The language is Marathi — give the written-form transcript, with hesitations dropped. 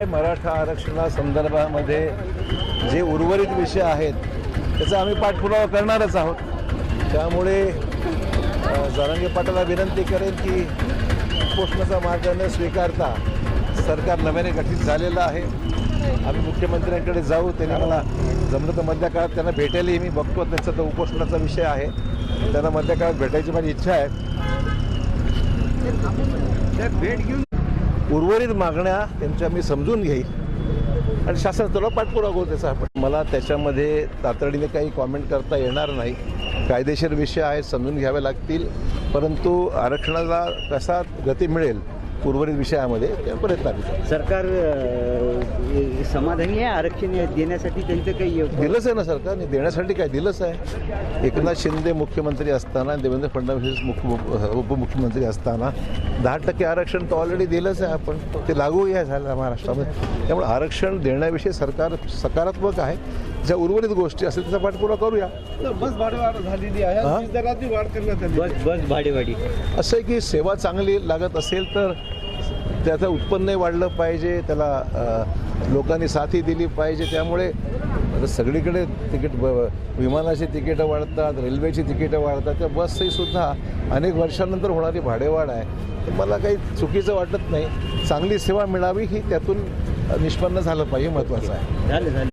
मराठा आरक्षणासंदर्भामध्ये जे उर्वरित विषय आहेत त्याचा आम्ही पाठपुरावा करणारच आहोत. त्यामुळे जरांगे पाटलाला विनंती करेन की उपोषणाचा मार्ग न स्वीकारता सरकार नव्याने गठीत झालेलं आहे. आम्ही मुख्यमंत्र्यांकडे जाऊ, त्यांनी मला जमलं तर मधल्या काळात त्यांना भेटायलाही मी बघतो. त्यांचा तो उपोषणाचा विषय आहे, त्यांना मधल्या काळात भेटायची माझी इच्छा आहे. भेट घेऊन उर्वरित मागण्या त्यांच्या मी समजून घेईल आणि शासनाला पाठपुरावा करू त्याचा. आपण मला त्याच्यामध्ये तातडीने काही कॉमेंट करता येणार नाही. कायदेशीर विषय आहे, समजून घ्यावे लागतील. परंतु आरक्षणाला कसा गती मिळेल उर्वरित विषयामध्ये त्या प्रयत्न आहे. सरकार समाधानी आहे आरक्षण देण्यासाठी? त्यांचं काही दिलंच आहे ना सरकारने, देण्यासाठी काय दिलंच आहे. एकनाथ शिंदे मुख्यमंत्री असताना, देवेंद्र फडणवीस उपमुख्यमंत्री असताना 10% आरक्षण तर ऑलरेडी दिलंच आहे. आपण ते लागूही आहे झालं महाराष्ट्रामध्ये. त्यामुळे आरक्षण देण्याविषयी सरकार सकारात्मक आहे. ज्या उर्वरित गोष्टी असतील त्याचा पाठपुरावा करूया. बस भाडेवाढ झालेली आहे, दराची वाढ करण्यात आली. बस भाडेवाढी असं आहे की सेवा चांगली लागत असेल तर त्याचं उत्पन्नही वाढलं पाहिजे, त्याला लोकांनी साथी दिली पाहिजे. त्यामुळे सगळीकडे तिकीट, विमानाची तिकीटं वाढतात, रेल्वेची तिकीटं वाढतात, त्या बसही सुद्धा अनेक वर्षांनंतर होणारी भाडेवाढ आहे. तर मला काही चुकीचं वाटत नाही. चांगली सेवा मिळावी ही त्यातून निष्पन्न झालं पाहिजे, महत्त्वाचं आहे. झालं